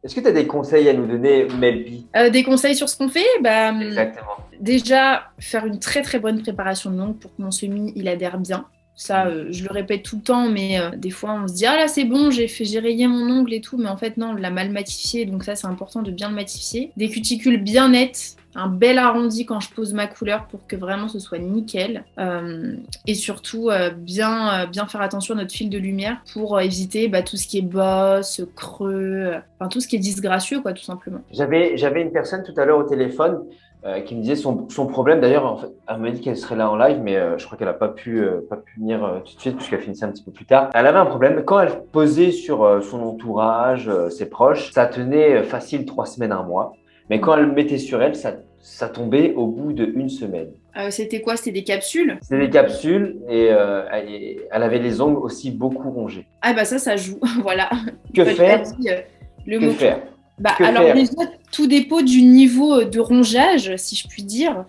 Est-ce que tu as des conseils à nous donner, Melpi? Des conseils sur ce qu'on fait? Exactement. Déjà, faire une très très bonne préparation de l'ongle pour que mon semis il adhère bien. Ça, Mm. je le répète tout le temps, mais des fois on se dit ah là c'est bon, j'ai rayé mon ongle et tout, mais en fait non, on l'a mal matifié, donc ça c'est important de bien le matifier. Des cuticules bien nettes, un bel arrondi quand je pose ma couleur pour que vraiment ce soit nickel. Et surtout bien faire attention à notre fil de lumière pour éviter tout ce qui est bosse, creux, enfin tout ce qui est disgracieux quoi tout simplement. J'avais une personne tout à l'heure au téléphone qui me disait son problème. D'ailleurs, en fait, elle m'a dit qu'elle serait là en live, mais je crois qu'elle n'a pas pu venir tout de suite puisqu'elle finissait un petit peu plus tard. Elle avait un problème. Quand elle posait sur son entourage, ses proches, ça tenait facile 3 semaines, un mois. Mais quand elle le mettait sur elle, ça tombait au bout d'une semaine. C'était quoi? C'était des capsules? C'était des capsules et elle avait les ongles aussi beaucoup rongés. Ah bah ça joue, voilà. Que Bah, tu as faire? dit le Que mot clé. faire? Bah, Que alors faire? déjà, tout dépend du niveau de rongeage, si je puis dire.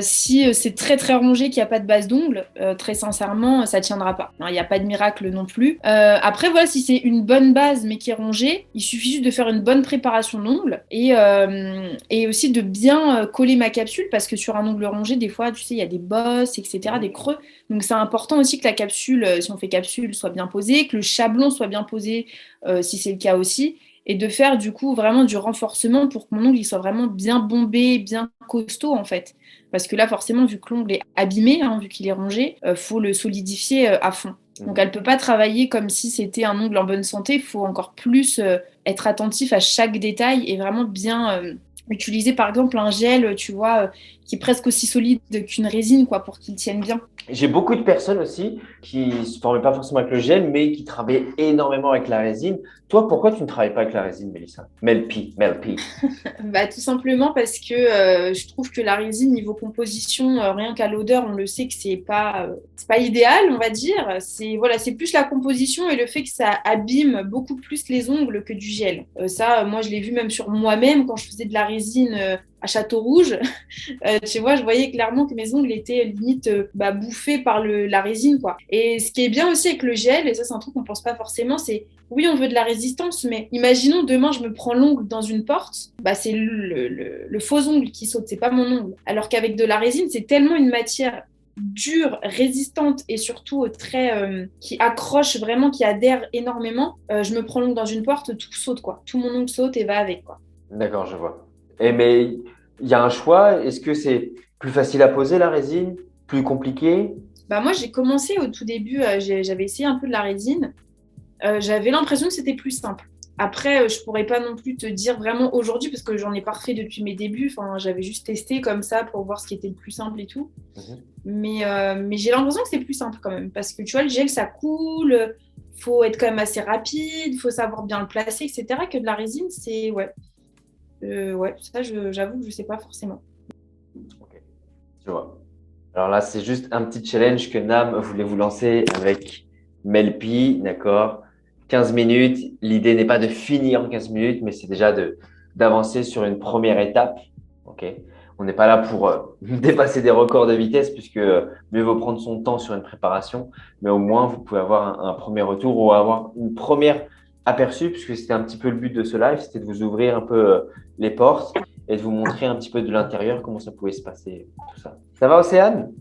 Si c'est très très rongé, qu'il n'y a pas de base d'ongle, très sincèrement, ça tiendra pas. Il n'y a pas de miracle non plus. Après, voilà, si c'est une bonne base mais qui est rongée, il suffit juste de faire une bonne préparation d'ongle et aussi de bien coller ma capsule parce que sur un ongle rongé, des fois, tu sais, il y a des bosses, etc., des creux. Donc c'est important aussi que la capsule, si on fait capsule, soit bien posée, que le chablon soit bien posé, si c'est le cas aussi et de faire du coup vraiment du renforcement pour que mon ongle il soit vraiment bien bombé, bien costaud en fait. Parce que là, forcément, vu que l'ongle est abîmé, hein, vu qu'il est rongé, faut le solidifier à fond. Donc elle peut pas travailler comme si c'était un ongle en bonne santé, il faut encore plus être attentif à chaque détail et vraiment bien utiliser par exemple un gel, tu vois, qui est presque aussi solide qu'une résine, quoi, pour qu'il tienne bien. J'ai beaucoup de personnes aussi qui ne se formaient pas forcément avec le gel, mais qui travaillaient énormément avec la résine. Toi, pourquoi tu ne travailles pas avec la résine, Mélissa? Melpi. Tout simplement parce que je trouve que la résine, niveau composition, rien qu'à l'odeur, on le sait que c'est pas idéal, on va dire. C'est plus la composition et le fait que ça abîme beaucoup plus les ongles que du gel. Ça, moi, je l'ai vu même sur moi-même quand je faisais de la résine à Château Rouge. Tu vois, je voyais clairement que mes ongles étaient limite bouffés par la résine, quoi. Et ce qui est bien aussi avec le gel, et ça, c'est un truc qu'on pense pas forcément, c'est oui, on veut de la résistance, mais imaginons demain, je me prends l'ongle dans une porte, c'est le faux ongle qui saute, c'est pas mon ongle. Alors qu'avec de la résine, c'est tellement une matière dure, résistante et surtout très qui accroche vraiment, qui adhère énormément. Je me prends l'ongle dans une porte, tout saute, quoi. Tout mon ongle saute et va avec, quoi. D'accord, je vois. Mais il y a un choix. Est-ce que c'est plus facile à poser la résine? Plus compliqué? Moi, j'ai commencé au tout début, j'avais essayé un peu de la résine. J'avais l'impression que c'était plus simple. Après, je pourrais pas non plus te dire vraiment aujourd'hui parce que j'en ai pas refait depuis mes débuts. Enfin, j'avais juste testé comme ça pour voir ce qui était le plus simple et tout. Mhm. Mais j'ai l'impression que c'est plus simple quand même parce que tu vois, le gel ça coule, faut être quand même assez rapide, faut savoir bien le placer, etc. Que de la résine, c'est ouais, ça j'avoue que je sais pas forcément. Ok, je vois. Alors là, c'est juste un petit challenge que Nam voulait vous lancer avec Melpi, d'accord? 15 minutes. L'idée n'est pas de finir en 15 minutes, mais c'est déjà d'avancer sur une première étape. Ok? On n'est pas là pour dépasser des records de vitesse, puisque mieux vaut prendre son temps sur une préparation, mais au moins vous pouvez avoir un premier retour ou avoir une première aperçu, puisque c'était un petit peu le but de ce live, c'était de vous ouvrir un peu les portes et de vous montrer un petit peu de l'intérieur comment ça pouvait se passer, tout ça. Ça va, Océane?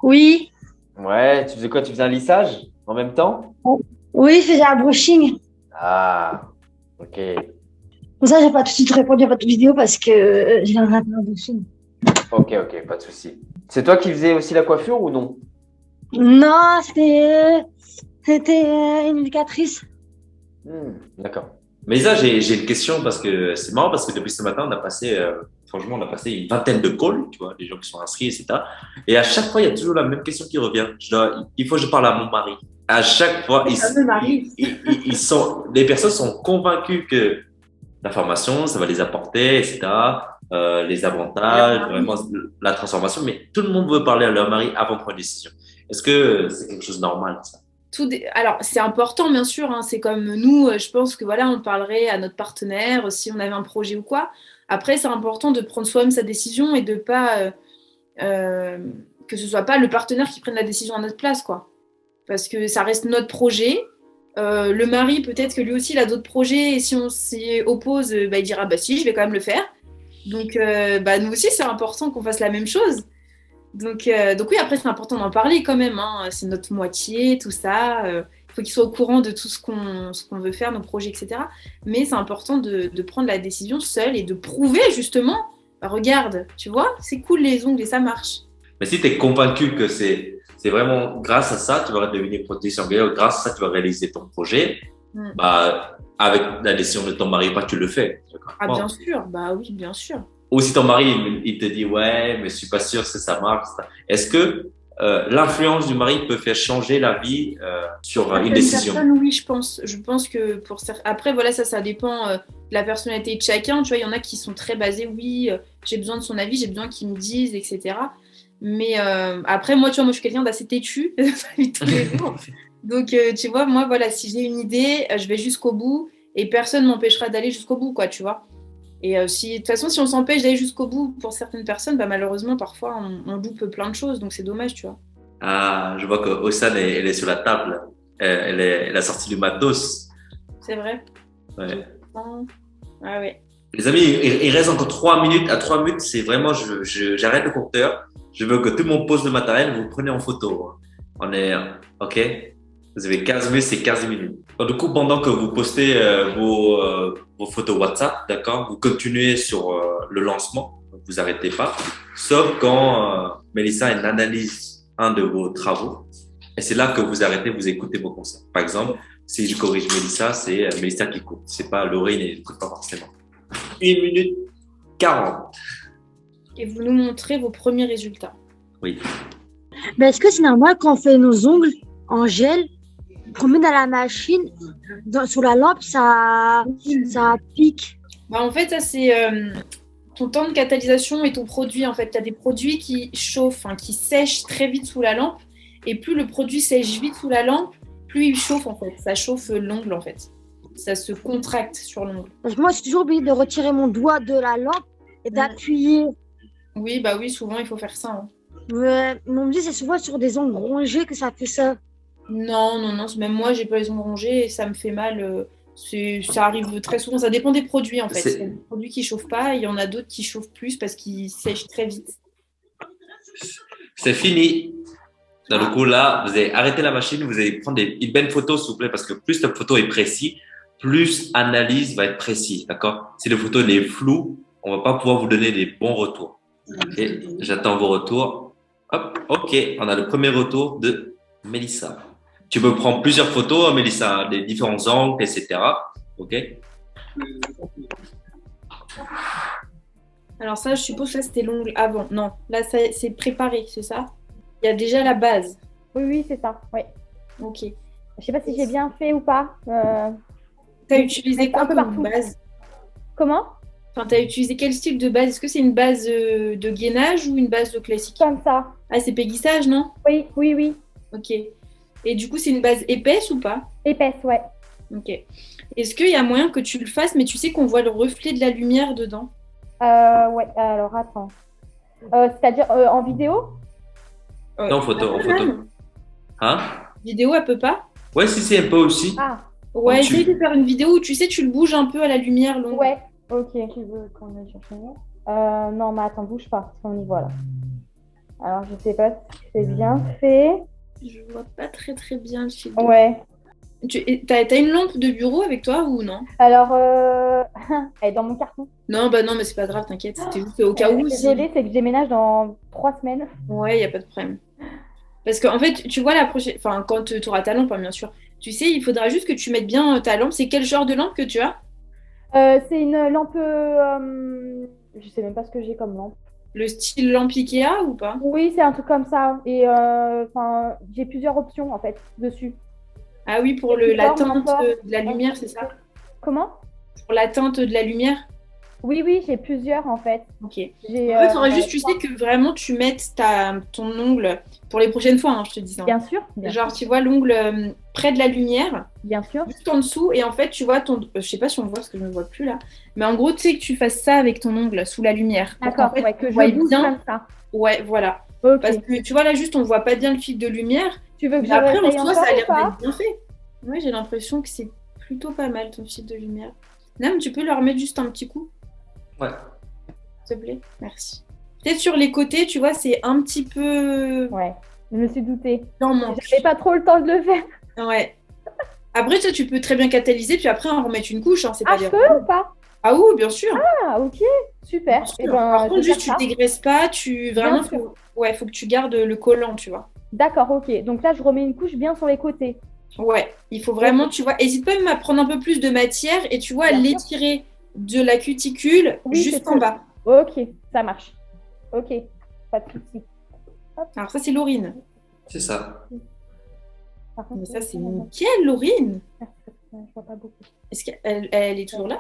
Oui, Ouais, tu faisais quoi? Tu faisais un lissage en même temps? oui, je faisais un brushing. Ah, ok. Pour ça, j'ai pas tout de suite répondu à votre vidéo parce que j'ai un brushing. Ok, pas de souci. C'est toi qui faisais aussi la coiffure ou non? Non, c'était une éducatrice. D'accord. Mais ça, j'ai une question parce que c'est marrant parce que depuis ce matin, franchement, on a passé une vingtaine de calls, tu vois, les gens qui sont inscrits, etc. Et à chaque fois, il y a toujours la même question qui revient. Il faut que je parle à mon mari. À chaque fois, Ça me m'arrive. les personnes sont convaincues que la formation, ça va les apporter, etc. Les Alors, avantages, mari. vraiment la transformation, mais tout le monde veut parler à leur mari avant de prendre une décision. Est-ce que c'est quelque chose de normal, ça? Alors, c'est important, bien sûr, hein, c'est comme nous, je pense que voilà, on parlerait à notre partenaire si on avait un projet ou quoi. Après, c'est important de prendre soi-même sa décision et de pas euh, que ce soit pas le partenaire qui prenne la décision à notre place, quoi. Parce que ça reste notre projet Le mari, peut-être que lui aussi, il a d'autres projets et si on s'y oppose, bah, il dira bah si, je vais quand même le faire. Donc, bah, nous aussi, c'est important qu'on fasse la même chose. Donc oui, après, c'est important d'en parler quand même, hein. C'est notre moitié, tout ça. Il faut qu'il soit au courant de tout ce qu'on veut faire, nos projets, etc. Mais c'est important de prendre la décision seul et de prouver justement, bah, regarde, tu vois, c'est cool les ongles et ça marche. Mais si tu es convaincu que c'est vraiment grâce à ça, tu vas devenir protecteur angulaire, grâce à ça, tu vas réaliser ton projet, bah, avec la décision de ton mari, pas tu le fais. Ah, bien sûr, bah oui, bien sûr. Ou si ton mari, il te dit, ouais, mais je suis pas sûr que ça marche. Est-ce que l'influence du mari peut faire changer la vie sur une décision? Personnes, oui, je pense. Je pense que pour certains... Après, voilà, ça dépend de la personnalité de chacun. Tu vois, il y en a qui sont très basés, oui, j'ai besoin de son avis, j'ai besoin qu'il me dise, etc. Mais après, moi, tu vois, moi, je suis quelqu'un d'assez têtu dans la vie de tous les jours. Donc, tu vois, moi, voilà, si j'ai une idée, je vais jusqu'au bout et personne m'empêchera d'aller jusqu'au bout, quoi, tu vois. Et de toute façon, si on s'empêche d'aller jusqu'au bout pour certaines personnes, bah, malheureusement, parfois, on loupe plein de choses. Donc, c'est dommage, tu vois. Ah, je vois que Ossane, elle est sur la table. Elle a sorti du matos. C'est vrai. Ouais. Ah ouais. Les amis, il reste encore 3 minutes. À 3 minutes, c'est vraiment, j'arrête le compteur. Je veux que tout le monde pose le matériel, vous prenez en photo. On est, OK? Vous avez 15 minutes, c'est 15 minutes. Donc, du coup, pendant que vous postez vos photos WhatsApp, d'accord, vous continuez sur le lancement, vous arrêtez pas, sauf quand Mélissa elle analyse un de vos travaux, et c'est là que vous arrêtez, vous écoutez vos conseils. Par exemple, si je corrige Mélissa, c'est Mélissa qui coupe, c'est pas Laurine et n'écoute pas forcément. 1 minute 40. Et vous nous montrez vos premiers résultats. Oui. Mais est-ce que c'est normal quand on fait nos ongles en gel, qu'on met dans la machine, sous la lampe, ça pique? Bah, en fait, ça, c'est ton temps de catalysation et ton produit. En fait, tu as des produits qui chauffent, hein, qui sèchent très vite sous la lampe. Et plus le produit sèche vite sous la lampe, plus il chauffe, en fait. Ça chauffe l'ongle, en fait. Ça se contracte sur l'ongle. Parce que moi, j'ai toujours oublié de retirer mon doigt de la lampe et d'appuyer. Oui, bah oui, souvent, il faut faire ça, hein. Mais on me dit que c'est souvent sur des ongles rongés que ça fait ça. Non, même moi, j'ai pas les ongles rongés et ça me fait mal. Ça arrive très souvent. Ça dépend des produits, en fait. Il y a des produits qui chauffent pas et il y en a d'autres qui chauffent plus parce qu'ils sèchent très vite. C'est fini. Dans le coup, là, vous allez arrêter la machine, vous allez prendre une belle photo, s'il vous plaît, parce que plus la photo est précise, plus l'analyse va être précise, d'accord? Si la photo est floue, on va pas pouvoir vous donner des bons retours. Et j'attends vos retours. Hop, OK, on a le premier retour de Mélissa. Tu peux prendre plusieurs photos, Mélissa, des différents angles, etc. OK? Alors ça, je suppose que ça, c'était l'ongle avant. Non, là, c'est préparé, c'est ça? Il y a déjà la base. Oui, c'est ça. Oui. Ok. Je sais pas si j'ai bien fait ou pas. T'as utilisé quoi comme base? Comment? Enfin, t'as utilisé quel style de base? Est-ce que c'est une base de gainage ou une base de classique? Comme ça. Ah, c'est péguissage, non? Oui. Ok. Et du coup, c'est une base épaisse ou pas? Épaisse, ouais. Ok. Est-ce qu'il y a moyen que tu le fasses, mais tu sais qu'on voit le reflet de la lumière dedans? Ouais, alors attends. C'est-à-dire en vidéo? Non, photo. Hein? Vidéo, elle peut pas? Ouais, si, un peu aussi. Ah. Ouais, essaye de faire une vidéo où tu sais, tu le bouges un peu à la lumière longue. Ouais, ok. Tu veux qu'on aille chercher? Non, mais attends, bouge pas, parce qu'on y voit là. Alors, je sais pas si c'est bien fait. Je vois pas très très bien le fil. Ouais. T'as une lampe de bureau avec toi ou non? Alors, elle est dans mon carton. Non, bah non, mais c'est pas grave, t'inquiète. C'était juste au cas où. Désolée, c'est que je déménage dans 3 semaines. Ouais, y a pas de problème. Parce qu'en fait, tu vois, la prochaine... Enfin, quand tu auras ta lampe, hein, bien sûr. Tu sais, il faudra juste que tu mettes bien ta lampe. C'est quel genre de lampe que tu as? C'est une lampe... Je sais même pas ce que j'ai comme lampe. Le style lampe Ikea ou pas? Oui, c'est un truc comme ça. Et j'ai plusieurs options, en fait, dessus. Ah oui, pour la teinte de la lumière, c'est ça? Comment? Pour la teinte de la lumière? Oui, j'ai plusieurs, en fait. Ok. En fait, il faudrait juste, tu sais, que vraiment tu mettes ton ongle pour les prochaines fois, hein, je te dis ça. Bien sûr. Genre, tu vois l'ongle près de la lumière. Bien sûr. Juste en dessous. Et en fait, tu vois je sais pas si on voit parce que je ne vois plus là. Mais en gros, tu sais que tu fasses ça avec ton ongle sous la lumière. D'accord, en fait, ouais, que je bouge bien comme ça. Ouais, voilà. Okay. Parce que tu vois là, juste, on voit pas bien le fil de lumière. Tu veux que mais après, en soi, ça a l'air pas d'être bien fait. Ouais, j'ai l'impression que c'est plutôt pas mal ton fil de lumière. Nam, tu peux leur mettre juste un petit coup, Ouais. s'il te plaît? Merci. Peut-être sur les côtés, tu vois, c'est un petit peu Ouais, je me suis doutée. en manque. J'avais pas trop le temps de le faire. Ouais. Après, tu peux très bien catalyser, puis après en remettre une couche, hein, c'est Ah, pas je grave. peux ou pas? Ah oui, bien sûr. Ah, ok, super. Bien sûr. Eh ben, Par je contre, vais juste, faire tu ça. dégraisses pas, vraiment, Bien sûr. faut que tu gardes le collant, tu vois. D'accord, ok. Donc là, je remets une couche bien sur les côtés. Ouais, il faut vraiment, tu vois, hésite pas même à prendre un peu plus de matière et tu vois, Bien sûr. l'étirer de la cuticule Oui, c'est jusqu'en ça. bas. Ok, ça marche. Ok, pas de souci. Alors ça, c'est Laurine. C'est ça. Par contre, Mais ça, c'est je nickel, Laurine. vois pas beaucoup. Est-ce qu'elle est toujours là?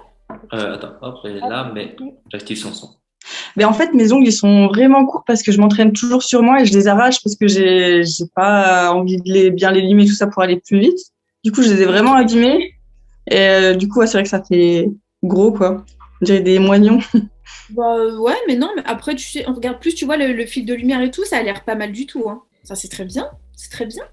Attends, hop, elle est là, mais j'active son son. Mais en fait, mes ongles, ils sont vraiment courts parce que je m'entraîne toujours sur moi et je les arrache parce que j'ai pas envie de bien les limer, tout ça pour aller plus vite. Du coup, je les ai vraiment abîmés. Et du coup, ouais, c'est vrai que ça fait gros, quoi. On dirait des moignons. Bah ouais, mais non, mais après, tu sais, on regarde plus, tu vois, le fil de lumière et tout, ça a l'air pas mal du tout, hein. Ça, c'est très bien. C'est très bien.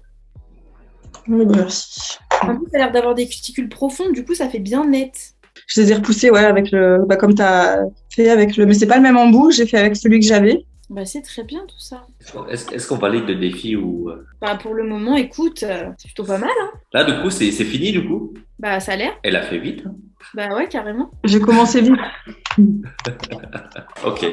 Oui, merci. En plus, ça a l'air d'avoir des cuticules profondes, du coup, ça fait bien net. Je les ai repoussés, ouais, avec comme t'as fait avec mais c'est pas le même embout, j'ai fait avec celui que j'avais. Bah, c'est très bien tout ça. Est-ce qu'on valide le défi ou Bah, pour le moment, écoute, c'est plutôt pas mal, hein. Là, du coup, c'est fini, du coup. Bah, ça a l'air. Elle a fait vite. Hein. Bah ouais, carrément. J'ai commencé vite. Ok.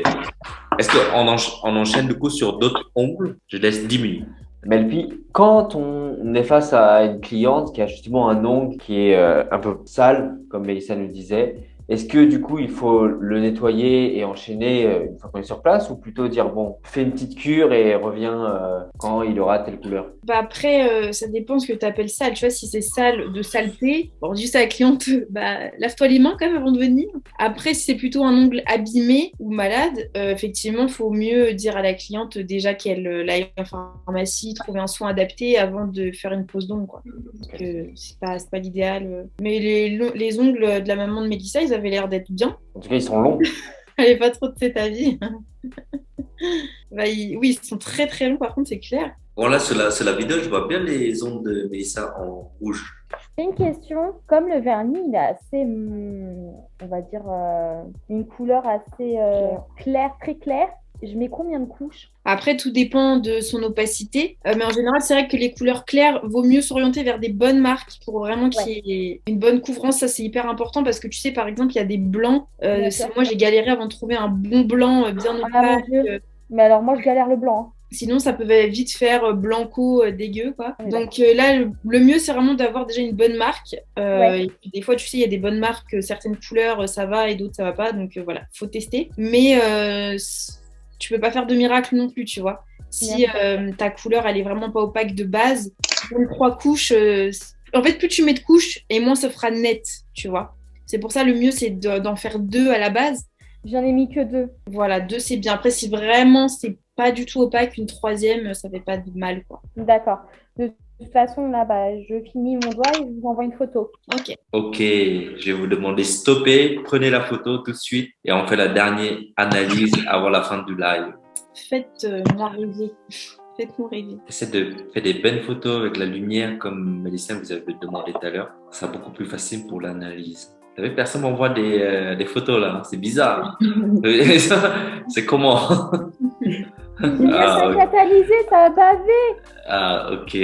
Est-ce qu'on enchaîne, du coup, sur d'autres ongles? Je laisse 10 minutes. Melpi, quand on est face à une cliente qui a justement un ongle qui est un peu sale, comme Mélissa nous disait, est-ce que du coup il faut le nettoyer et enchaîner une fois qu'on est sur place ou plutôt dire bon, fais une petite cure et reviens quand il aura telle couleur? Bah après, ça dépend ce que tu appelles sale. Tu vois, si c'est sale de saleté, bon, juste à la cliente, bah, lave-toi les mains quand même avant de venir. Après, si c'est plutôt un ongle abîmé ou malade, effectivement, il faut mieux dire à la cliente déjà qu'elle aille en pharmacie, trouver un soin adapté avant de faire une pose d'ongle, quoi. Parce que c'est pas l'idéal. Mais les ongles de la maman de Mélissa, ils avaient l'air d'être bien. En tout cas, ils sont longs. Elle n'est pas trop de cet avis. Bah, oui, ils sont très très longs, par contre, c'est clair. Bon, là, sur la vidéo, je vois bien les ongles de Mélissa en rouge. J'ai une question. Comme le vernis, il est assez, on va dire, une couleur assez claire, très claire. Je mets combien de couches? Après, tout dépend de son opacité. Mais en général, c'est vrai que les couleurs claires, vaut mieux s'orienter vers des bonnes marques pour vraiment qu'il y ait une bonne couvrance. Ça, c'est hyper important parce que tu sais, par exemple, il y a des blancs. Moi, j'ai galéré avant de trouver un bon blanc bien Ah mon opaque. Dieu. Mais alors, moi, je galère le blanc. Sinon, ça peut vite faire blanco dégueu, quoi. Oui, Donc là, le mieux, c'est vraiment d'avoir déjà une bonne marque. Ouais. Et puis, des fois, tu sais, il y a des bonnes marques, certaines couleurs, ça va et d'autres, ça va pas. Donc voilà, faut tester. Mais tu peux pas faire de miracle non plus, tu vois. Si ta couleur, elle est vraiment pas opaque de base, même 3 couches, en fait, plus tu mets de couches et moins ça fera net, tu vois. C'est pour ça, le mieux, c'est d'en faire 2 à la base. J'en ai mis que 2. Voilà, 2, c'est bien. Après, si vraiment c'est pas du tout opaque, une 3e, ça fait pas de mal, quoi. D'accord. De toute façon, là, bah, je finis mon doigt et je vous envoie une photo. Ok. Ok, je vais vous demander stopper, prenez la photo tout de suite et on fait la dernière analyse avant la fin du live. Faites-moi rêver. Faites-moi rêver. Essayez de faire des belles photos avec la lumière comme Mélissa vous avez demandé tout à l'heure. Ça sera beaucoup plus facile pour l'analyse. Vous savez, personne m'envoie des photos là, c'est bizarre. C'est comment? Ça a catalysé, ça a bavé. Ah, ok.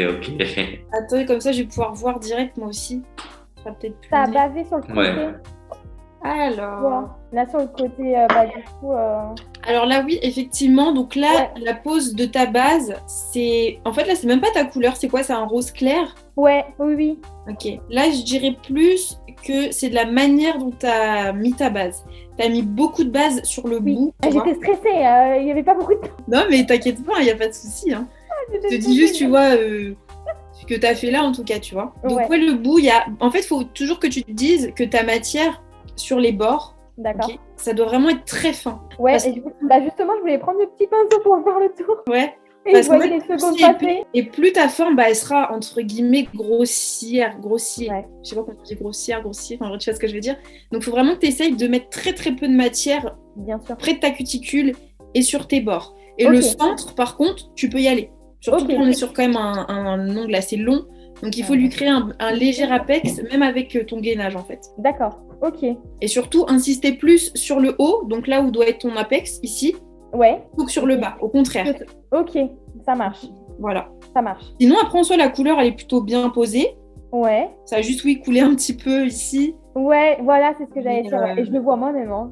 Attends, comme ça, je vais pouvoir voir direct moi aussi. Ça sera peut-être plus Ça a net. bavé sur le côté. Ouais. Alors... Voilà. Là, sur le côté, du coup... Alors là, oui, effectivement. Donc là, Ouais. la pose de ta base, c'est... En fait, là, c'est même pas ta couleur. C'est quoi? C'est un rose clair? Ouais, oui. Ok. Là, je dirais plus que c'est de la manière dont tu as mis ta base. Tu as mis beaucoup de base sur le Oui. bout. tu vois. J'étais stressée, il n'y avait pas beaucoup de temps. Non, mais t'inquiète pas, il n'y a pas de souci. Hein. Je te dis juste, tu vois, ce que tu as fait là, en tout cas, tu vois. Donc, Ouais. ouais, le bout, il y a... En fait, il faut toujours que tu te dises que ta matière sur les bords, D'accord. ok, ça doit vraiment être très fin. Ouais, Parce- et justement, je voulais prendre le petit pinceau pour faire le tour. Ouais. Et Parce je qu'en voyais fait, les secondes plus c'est passer. épais, et plus ta forme, bah, elle sera entre guillemets grossière. Ouais. Je sais pas comment on dit grossière, enfin, tu vois ce que je veux dire. Donc, il faut vraiment que tu essayes de mettre très très peu de matière Bien sûr. près de ta cuticule et sur tes bords. Et Ok. le centre, par contre, tu peux y aller. Surtout Ok. qu'on est sur quand même un ongle assez long. Donc il faut lui créer un léger apex, même avec ton gainage en fait. D'accord, ok. Et surtout, insister plus sur le haut, donc là où doit être ton apex, ici, Ouais, plutôt que sur le bas, au contraire. ok, ça marche, Voilà. ça marche. Sinon, après, en soi, la couleur, elle est plutôt bien posée. Ouais, Ça a juste, oui, coulé un petit peu ici. ouais, voilà, c'est ce que j'allais dire. Ouais. Et je le vois moi-même. Hein.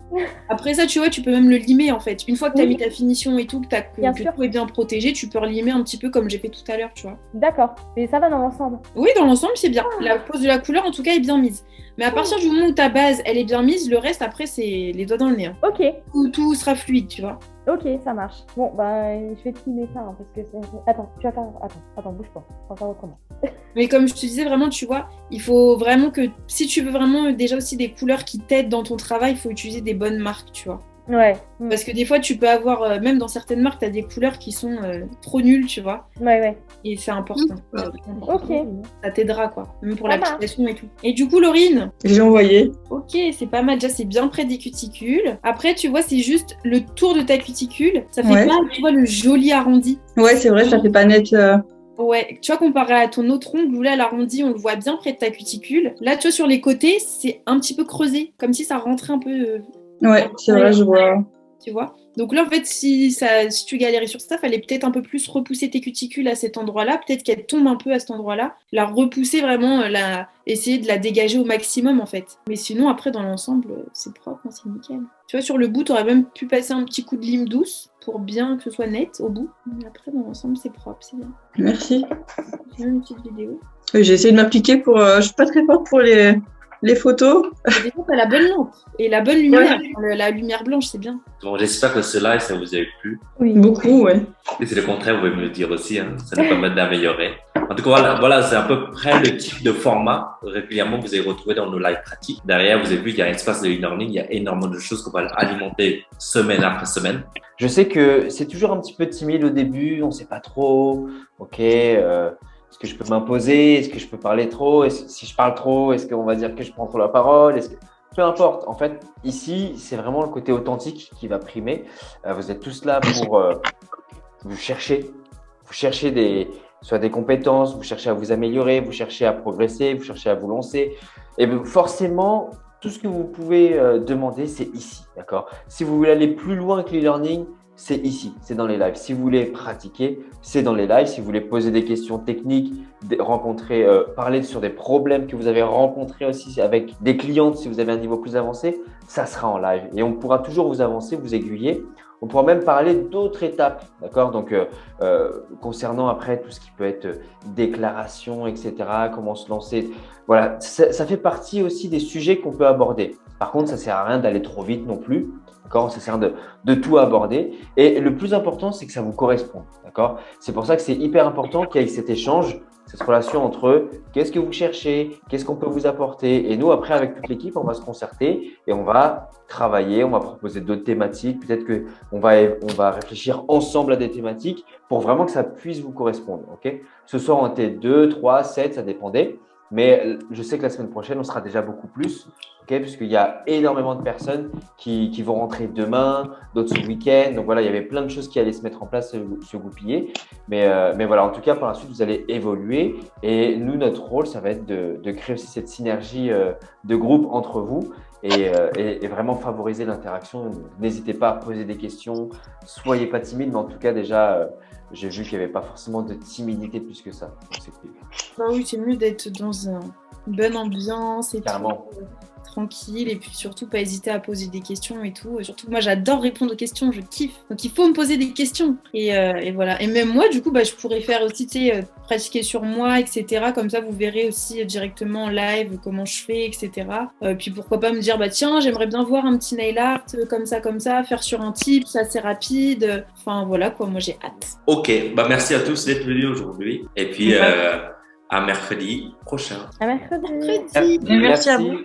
Après ça, tu vois, tu peux même le limer, en fait. Une fois que tu as Oui. mis ta finition et tout, que Bien que sûr. tout est bien protégé, tu peux relimer un petit peu comme j'ai fait tout à l'heure, tu vois. D'accord, mais ça va dans l'ensemble. Oui, dans l'ensemble, c'est bien. La pose de la couleur, en tout cas, est bien mise. Mais à partir du moment où ta base, elle est bien mise, le reste, après, c'est les doigts dans le nez. Hein. Ok, Tout sera fluide, tu vois. ok, ça marche. Bon, bah, je vais te filmer ça, hein, parce que c'est... Attends, tu vas faire... Attends, bouge pas. On va faire autrement. Mais comme je te disais, vraiment, tu vois, il faut vraiment que, si tu veux vraiment déjà aussi des couleurs qui t'aident dans ton travail, il faut utiliser des bonnes marques, tu vois. Ouais. Parce que des fois, tu peux avoir, même dans certaines marques, tu as des couleurs qui sont trop nulles, tu vois. Ouais. Et c'est important. Ok. Ça t'aidera, quoi. Même pour Ça l'application et tout. Et du coup, Laurine, J'ai envoyé. ok, c'est pas mal. Déjà, c'est bien près des cuticules. Après, tu vois, c'est juste le tour de ta cuticule. Ça fait Ouais. pas, tu vois, le joli arrondi. Ouais, c'est vrai, ça fait pas net. Ouais, tu vois, comparé à ton autre ongle, où là, l'arrondi, on le voit bien près de ta cuticule. Là, tu vois, sur les côtés, c'est un petit peu creusé. Comme si ça rentrait un peu... Ouais, c'est vrai, je vois. tu vois. Donc là, en fait, si tu galérais sur ça, fallait peut-être un peu plus repousser tes cuticules à cet endroit-là, peut-être qu'elles tombent un peu à cet endroit-là, la repousser vraiment, essayer de la dégager au maximum, en fait. Mais sinon, après, dans l'ensemble, c'est propre, hein, c'est nickel. Tu vois, sur le bout, tu aurais même pu passer un petit coup de lime douce pour bien que ce soit net au bout. Mais après, dans l'ensemble, c'est propre, c'est bien. Merci. J'ai même une petite vidéo. J'ai essayé de m'appliquer pour. Je suis pas très forte pour les photos. Et déjà, t'as la bonne lampe et la bonne lumière. La lumière blanche, c'est bien. Bon, j'espère que ce live, ça vous a plu. Oui. Beaucoup, ouais. Et c'est le contraire, vous pouvez me le dire aussi. Hein. Ça nous permet d'améliorer. En tout cas, voilà, c'est à peu près le type de format régulièrement que vous allez retrouver dans nos lives pratiques. Derrière, vous avez vu, il y a un espace de e-learning. Il y a énormément de choses qu'on va alimenter semaine après semaine. Je sais que c'est toujours un petit peu timide au début, on ne sait pas trop. Ok, est-ce que je peux m'imposer? Est-ce que je peux parler trop? Si je parle trop, est-ce qu'on va dire que je prends trop la parole? Peu importe. En fait, ici, c'est vraiment le côté authentique qui va primer. Vous êtes tous là pour vous chercher soit des compétences, vous cherchez à vous améliorer, vous cherchez à progresser, vous cherchez à vous lancer. Et forcément, tout ce que vous pouvez demander, c'est ici, d'accord? Si vous voulez aller plus loin que l'e-learning, c'est ici, c'est dans les lives. Si vous voulez pratiquer, c'est dans les lives. Si vous voulez poser des questions techniques, parler sur des problèmes que vous avez rencontrés aussi avec des clientes, si vous avez un niveau plus avancé, ça sera en live. Et on pourra toujours vous avancer, vous aiguiller. On pourra même parler d'autres étapes, d'accord? Donc, concernant après tout ce qui peut être déclaration, etc., comment se lancer. Voilà, ça fait partie aussi des sujets qu'on peut aborder. Par contre, ça ne sert à rien d'aller trop vite non plus. D'accord, ça sert de tout aborder. Et le plus important, c'est que ça vous corresponde. D'accord. C'est pour ça que c'est hyper important qu'il y ait cet échange, cette relation entre qu'est-ce que vous cherchez, qu'est-ce qu'on peut vous apporter. Et nous, après, avec toute l'équipe, on va se concerter et on va travailler, on va proposer d'autres thématiques. Peut-être qu'on va réfléchir ensemble à des thématiques pour vraiment que ça puisse vous correspondre. Ok. Ce soir, on était 2, 3, 7, ça dépendait. Mais je sais que la semaine prochaine, on sera déjà beaucoup plus, okay, puisqu'il y a énormément de personnes qui vont rentrer demain, d'autres ce week-end. Donc voilà, il y avait plein de choses qui allaient se mettre en place, se goupiller. Mais voilà, en tout cas, par la suite, vous allez évoluer. Et nous, notre rôle, ça va être de créer aussi cette synergie de groupe entre vous et vraiment favoriser l'interaction. N'hésitez pas à poser des questions. Soyez pas timide, mais en tout cas, déjà… j'ai vu qu'il n'y avait pas forcément de timidité plus que ça. Bah oui, c'est mieux d'être dans une bonne ambiance et carrément. Tranquille, et puis surtout pas hésiter à poser des questions et tout. Et surtout, moi j'adore répondre aux questions, je kiffe. Donc il faut me poser des questions. Et voilà. Et même moi, du coup, je pourrais faire aussi, pratiquer sur moi, etc. Comme ça, vous verrez aussi directement en live comment je fais, etc. Puis pourquoi pas me dire, tiens, j'aimerais bien voir un petit nail art comme ça, faire sur un type, c'est assez rapide. Enfin voilà quoi, moi j'ai hâte. Ok, merci à tous d'être venus aujourd'hui. Et puis à mercredi prochain. À mercredi. Mercredi. Merci à vous.